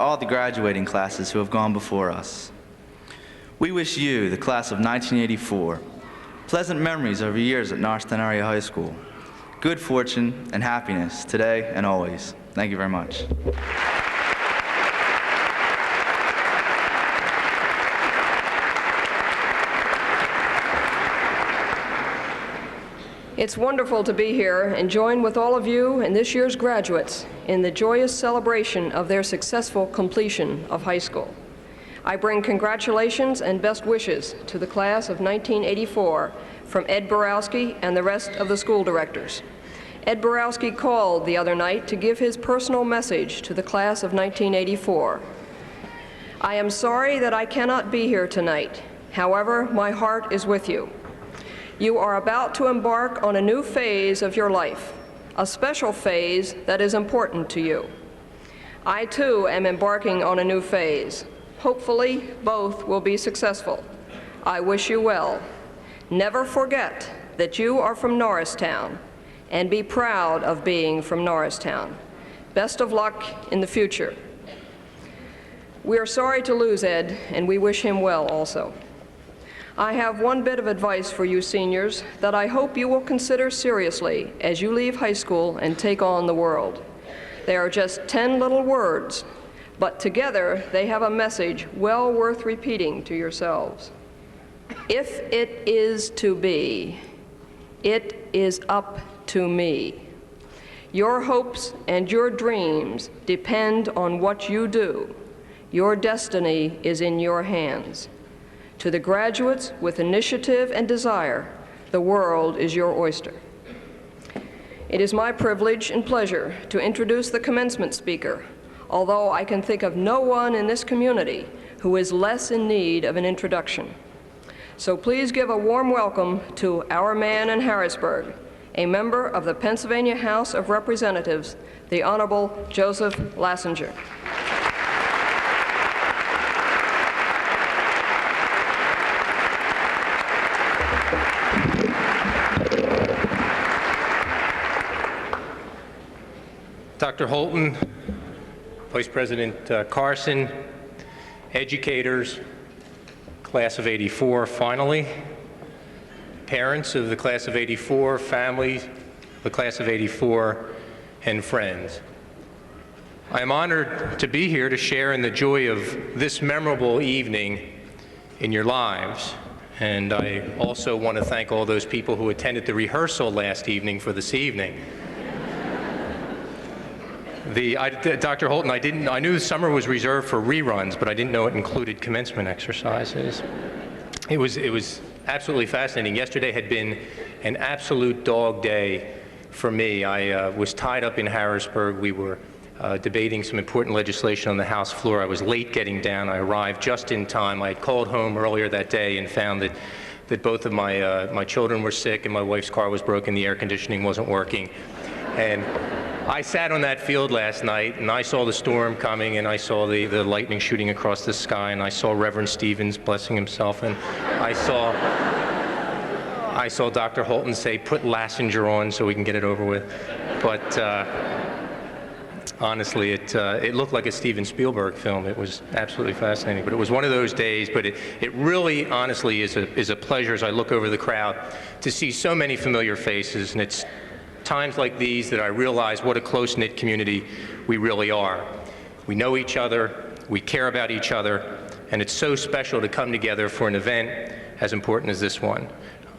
all the graduating classes who have gone before us. We wish you, the class of 1984, pleasant memories of your years at NAHS Area High School, good fortune and happiness today and always. Thank you very much. It's wonderful to be here and join with all of you and this year's graduates in the joyous celebration of their successful completion of high school. I bring congratulations and best wishes to the class of 1984 from Ed Borowski and the rest of the school directors. Ed Borowski called the other night to give his personal message to the class of 1984. I am sorry that I cannot be here tonight. However, my heart is with you. You are about to embark on a new phase of your life, a special phase that is important to you. I too am embarking on a new phase. Hopefully, both will be successful. I wish you well. Never forget that you are from Norristown, and be proud of being from Norristown. Best of luck in the future. We are sorry to lose Ed, and we wish him well also. I have one bit of advice for you seniors that I hope you will consider seriously as you leave high school and take on the world. They are just 10 little words, but together they have a message well worth repeating to yourselves. If it is to be, it is up to me. Your hopes and your dreams depend on what you do. Your destiny is in your hands. To the graduates with initiative and desire, the world is your oyster. It is my privilege and pleasure to introduce the commencement speaker, although I can think of no one in this community who is less in need of an introduction. So please give a warm welcome to our man in Harrisburg, a member of the Pennsylvania House of Representatives, the Honorable Joseph Lassinger. Dr. Holton, Vice President Carson, educators, class of '84, finally, parents of the class of '84, families, the class of '84, and friends. I am honored to be here to share in the joy of this memorable evening in your lives. And I also want to thank all those people who attended the rehearsal last evening for this evening. Dr. Holton, I knew summer was reserved for reruns, but I didn't know it included commencement exercises. It was absolutely fascinating. Yesterday had been an absolute dog day for me. I was tied up in Harrisburg. We were debating some important legislation on the House floor. I was late getting down. I arrived just in time. I had called home earlier that day and found that both of my children were sick and my wife's car was broken. The air conditioning wasn't working. And I sat on that field last night, and I saw the storm coming, and I saw the lightning shooting across the sky, and I saw Reverend Stevens blessing himself, and I saw Dr. Holton say, "Put Lassinger on so we can get it over with." But honestly, it looked like a Steven Spielberg film. It was absolutely fascinating. But it was one of those days. But it really, honestly, is a pleasure as I look over the crowd to see so many familiar faces, and it's times like these that I realize what a close-knit community we really are. We know each other, we care about each other, and it's so special to come together for an event as important as this one.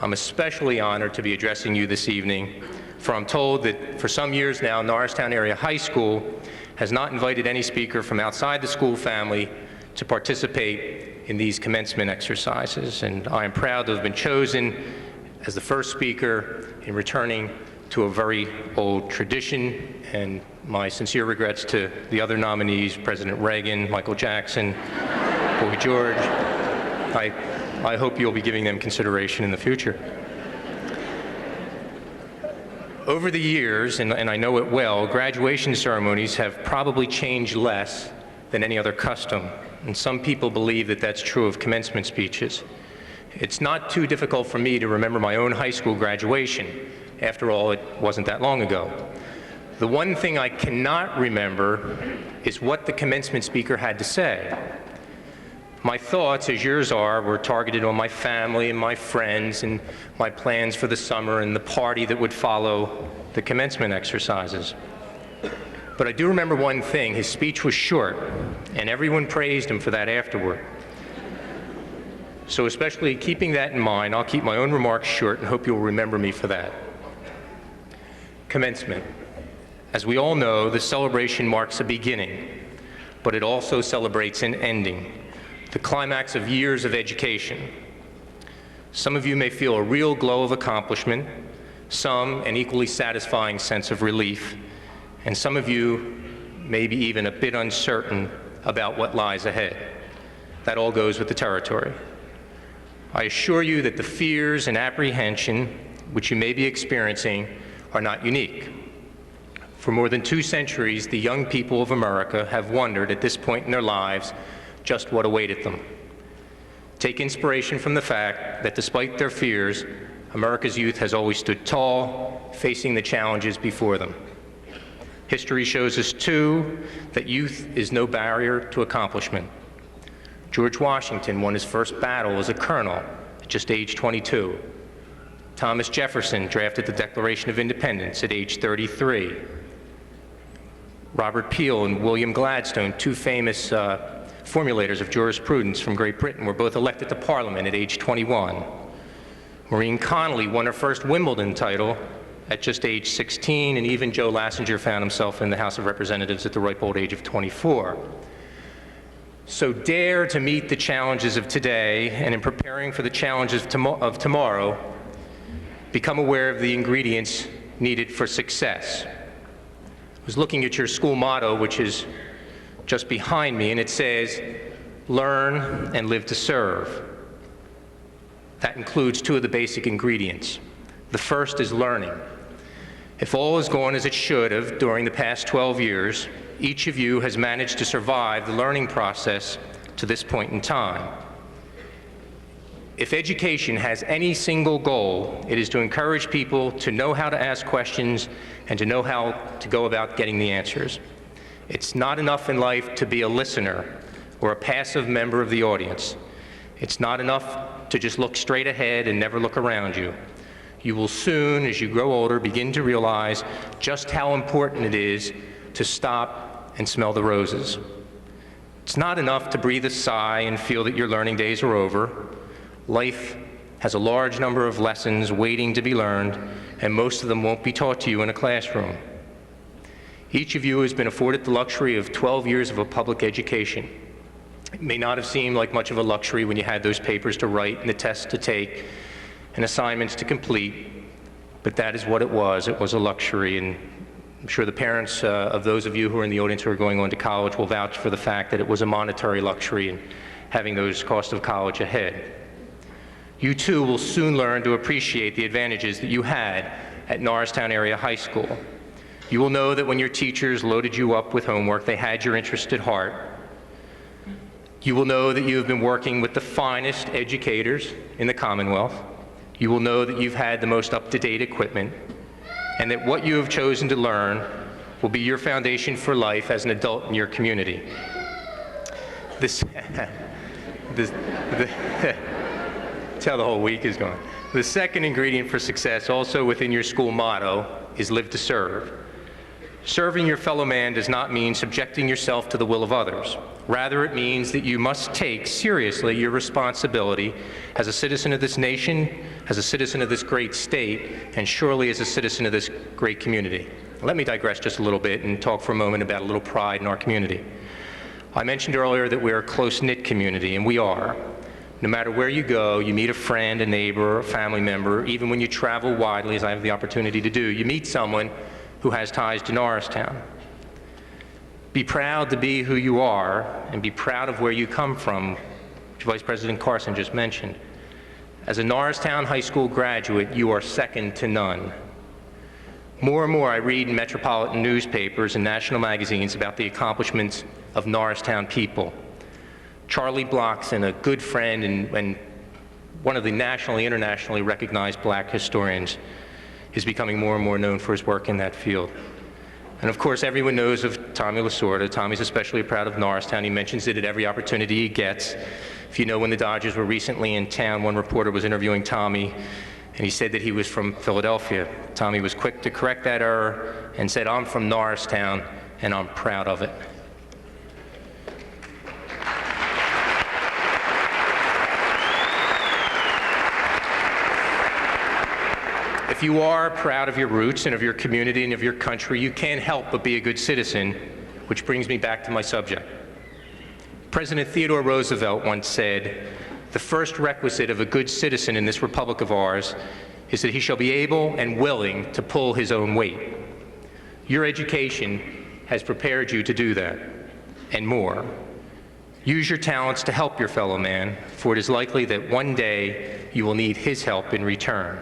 I'm especially honored to be addressing you this evening, for I'm told that for some years now, Norristown Area High School has not invited any speaker from outside the school family to participate in these commencement exercises, and I am proud to have been chosen as the first speaker in returning to a very old tradition, and my sincere regrets to the other nominees, President Reagan, Michael Jackson, Boy George. I hope you'll be giving them consideration in the future. Over the years, and I know it well, graduation ceremonies have probably changed less than any other custom, and some people believe that that's true of commencement speeches. It's not too difficult for me to remember my own high school graduation. After all, it wasn't that long ago. The one thing I cannot remember is what the commencement speaker had to say. My thoughts, as yours are, were targeted on my family and my friends and my plans for the summer and the party that would follow the commencement exercises. But I do remember one thing: his speech was short, and everyone praised him for that afterward. So especially keeping that in mind, I'll keep my own remarks short and hope you'll remember me for that. Commencement. As we all know, the celebration marks a beginning, but it also celebrates an ending, the climax of years of education. Some of you may feel a real glow of accomplishment, some an equally satisfying sense of relief, and some of you may be even a bit uncertain about what lies ahead. That all goes with the territory. I assure you that the fears and apprehension which you may be experiencing are not unique. For more than 2 centuries, the young people of America have wondered at this point in their lives just what awaited them. Take inspiration from the fact that despite their fears, America's youth has always stood tall, facing the challenges before them. History shows us, too, that youth is no barrier to accomplishment. George Washington won his first battle as a colonel at just age 22. Thomas Jefferson drafted the Declaration of Independence at age 33. Robert Peel and William Gladstone, 2 famous formulators of jurisprudence from Great Britain, were both elected to Parliament at age 21. Maureen Connolly won her first Wimbledon title at just age 16, and even Joe Lassinger found himself in the House of Representatives at the ripe old age of 24. So dare to meet the challenges of today, and in preparing for the challenges of tomorrow, become aware of the ingredients needed for success. I was looking at your school motto, which is just behind me, and it says, "Learn and live to serve." That includes 2 of the basic ingredients. The first is learning. If all has gone as it should have during the past 12 years, each of you has managed to survive the learning process to this point in time. If education has any single goal, it is to encourage people to know how to ask questions and to know how to go about getting the answers. It's not enough in life to be a listener or a passive member of the audience. It's not enough to just look straight ahead and never look around you. You will soon, as you grow older, begin to realize just how important it is to stop and smell the roses. It's not enough to breathe a sigh and feel that your learning days are over. Life has a large number of lessons waiting to be learned, and most of them won't be taught to you in a classroom. Each of you has been afforded the luxury of 12 years of a public education. It may not have seemed like much of a luxury when you had those papers to write and the tests to take and assignments to complete, but that is what it was. It was a luxury, and I'm sure the parents of those of you who are in the audience who are going on to college will vouch for the fact that it was a monetary luxury and having those costs of college ahead. You too will soon learn to appreciate the advantages that you had at Norristown Area High School. You will know that when your teachers loaded you up with homework, they had your interest at heart. You will know that you have been working with the finest educators in the Commonwealth. You will know that you've had the most up-to-date equipment, and that what you have chosen to learn will be your foundation for life as an adult in your community. That's how the whole week is going. The second ingredient for success, also within your school motto, is live to serve. Serving your fellow man does not mean subjecting yourself to the will of others. Rather, it means that you must take seriously your responsibility as a citizen of this nation, as a citizen of this great state, and surely as a citizen of this great community. Let me digress just a little bit and talk for a moment about a little pride in our community. I mentioned earlier that we're a close-knit community, and we are. No matter where you go, you meet a friend, a neighbor, a family member. Even when you travel widely, as I have the opportunity to do, you meet someone who has ties to Norristown. Be proud to be who you are, and be proud of where you come from, which Vice President Carson just mentioned. As a Norristown High School graduate, you are second to none. More and more I read in metropolitan newspapers and national magazines about the accomplishments of Norristown people. Charlie Blockson, a good friend and one of the nationally, internationally recognized black historians, is becoming more and more known for his work in that field. And of course, everyone knows of Tommy Lasorda. Tommy's especially proud of Norristown. He mentions it at every opportunity he gets. If you know, when the Dodgers were recently in town, one reporter was interviewing Tommy, and he said that he was from Philadelphia. Tommy was quick to correct that error and said, "I'm from Norristown, and I'm proud of it." If you are proud of your roots and of your community and of your country, you can't help but be a good citizen, which brings me back to my subject. President Theodore Roosevelt once said, "The first requisite of a good citizen in this republic of ours is that he shall be able and willing to pull his own weight." Your education has prepared you to do that, and more. Use your talents to help your fellow man, for it is likely that one day you will need his help in return.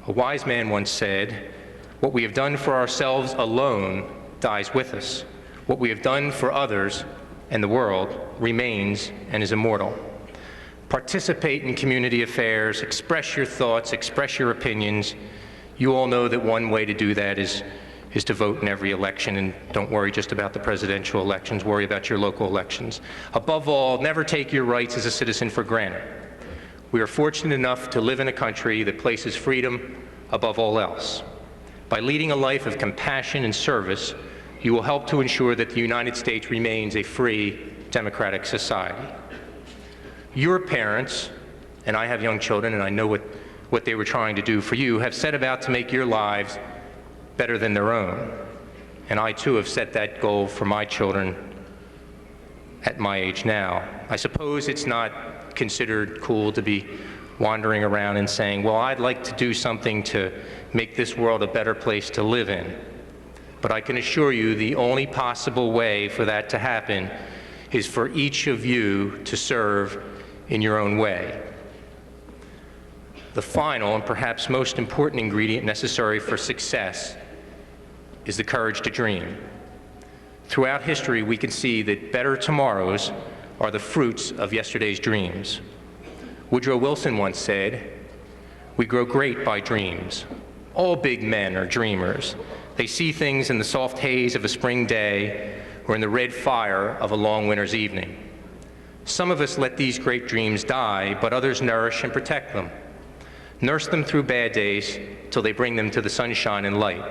A wise man once said, "What we have done for ourselves alone dies with us. What we have done for others and the world remains and is immortal." Participate in community affairs, express your thoughts, express your opinions. You all know that one way to do that is to vote in every election, and don't worry just about the presidential elections, worry about your local elections. Above all, never take your rights as a citizen for granted. We are fortunate enough to live in a country that places freedom above all else. By leading a life of compassion and service, you will help to ensure that the United States remains a free, democratic society. Your parents, and I have young children and I know what they were trying to do for you, have set about to make your lives better than their own. And I too have set that goal for my children at my age now. I suppose it's not considered cool to be wandering around and saying, "Well, I'd like to do something to make this world a better place to live in." But I can assure you the only possible way for that to happen is for each of you to serve in your own way. The final and perhaps most important ingredient necessary for success is the courage to dream. Throughout history, we can see that better tomorrows are the fruits of yesterday's dreams. Woodrow Wilson once said, "We grow great by dreams. All big men are dreamers. They see things in the soft haze of a spring day or in the red fire of a long winter's evening." Some of us let these great dreams die, but others nourish and protect them. Nurse them through bad days till they bring them to the sunshine and light,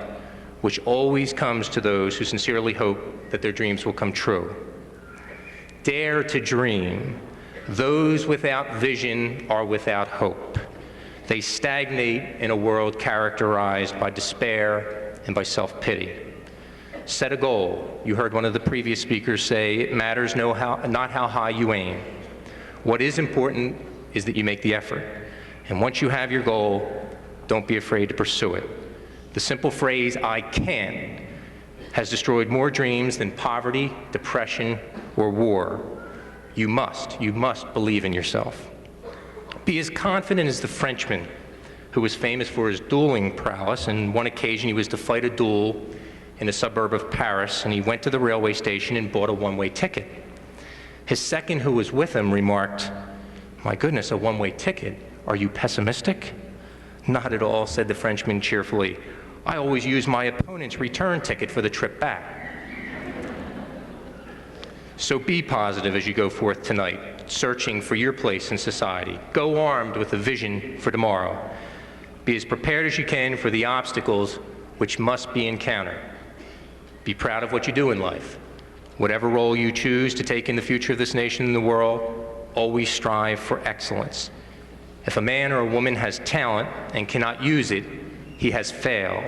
which always comes to those who sincerely hope that their dreams will come true. Dare to dream. Those without vision are without hope. They stagnate in a world characterized by despair and by self-pity. Set a goal. You heard one of the previous speakers say, it matters not how high you aim. What is important is that you make the effort. And once you have your goal, don't be afraid to pursue it. The simple phrase, "I can," has destroyed more dreams than poverty, depression, or war. You must believe in yourself. Be as confident as the Frenchman, who was famous for his dueling prowess. And one occasion he was to fight a duel in a suburb of Paris, and he went to the railway station and bought a one-way ticket. His second, who was with him, remarked, "My goodness, a one-way ticket. Are you pessimistic?" "Not at all," said the Frenchman cheerfully. "I always use my opponent's return ticket for the trip back." So be positive as you go forth tonight, searching for your place in society. Go armed with a vision for tomorrow. Be as prepared as you can for the obstacles which must be encountered. Be proud of what you do in life. Whatever role you choose to take in the future of this nation and the world, always strive for excellence. If a man or a woman has talent and cannot use it, he has failed.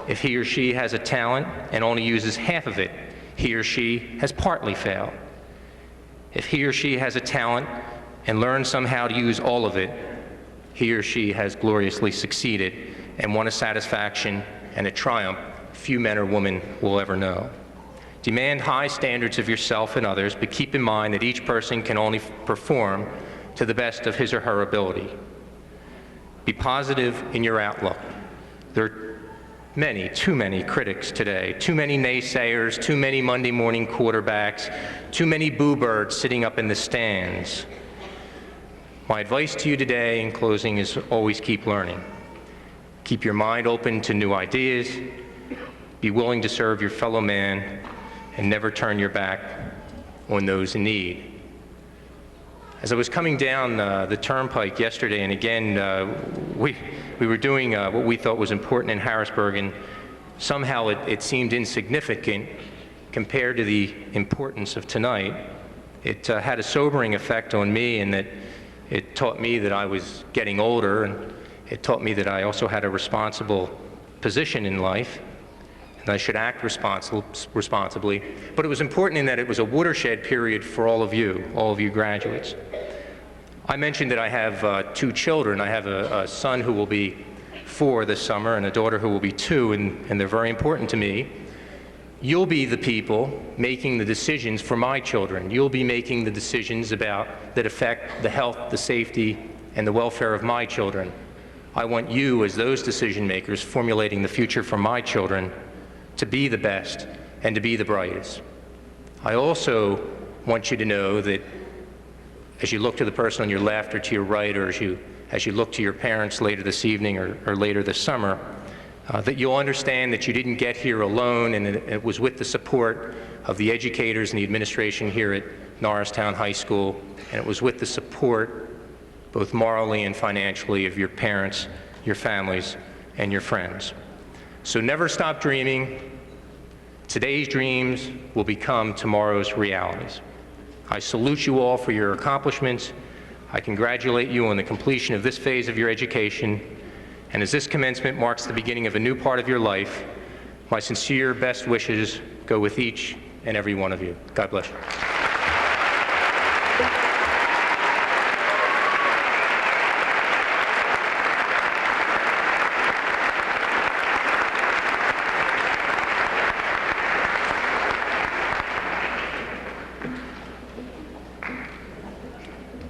If he or she has a talent and only uses half of it, he or she has partly failed. If he or she has a talent and learns somehow to use all of it, he or she has gloriously succeeded and won a satisfaction and a triumph few men or women will ever know. Demand high standards of yourself and others, but keep in mind that each person can only perform to the best of his or her ability. Be positive in your outlook. There are too many critics today, too many naysayers, too many Monday morning quarterbacks, too many boo birds sitting up in the stands. My advice to you today in closing is always keep learning. Keep your mind open to new ideas. be willing to serve your fellow man, and never turn your back on those in need. As I was coming down the turnpike yesterday, and again, we were doing what we thought was important in Harrisburg, and somehow it seemed insignificant compared to the importance of tonight. It had a sobering effect on me in that it taught me that I was getting older, and it taught me that I also had a responsible position in life, and I should act responsibly. But it was important in that it was a watershed period for all of you graduates. I mentioned that I have 2 children. I have a son who will be 4 this summer and a daughter who will be 2, and they're very important to me. You'll be the people making the decisions for my children. You'll be making the decisions that affect the health, the safety, and the welfare of my children. I want you, as those decision makers formulating the future for my children, to be the best and to be the brightest. I also want you to know that as you look to the person on your left or to your right, or as you look to your parents later this evening or later this summer, that you'll understand that you didn't get here alone, and it was with the support of the educators and the administration here at Norristown High School, and it was with the support, both morally and financially, of your parents, your families, and your friends. So never stop dreaming. Today's dreams will become tomorrow's realities. I salute you all for your accomplishments. I congratulate you on the completion of this phase of your education. And as this commencement marks the beginning of a new part of your life, my sincere best wishes go with each and every one of you. God bless you.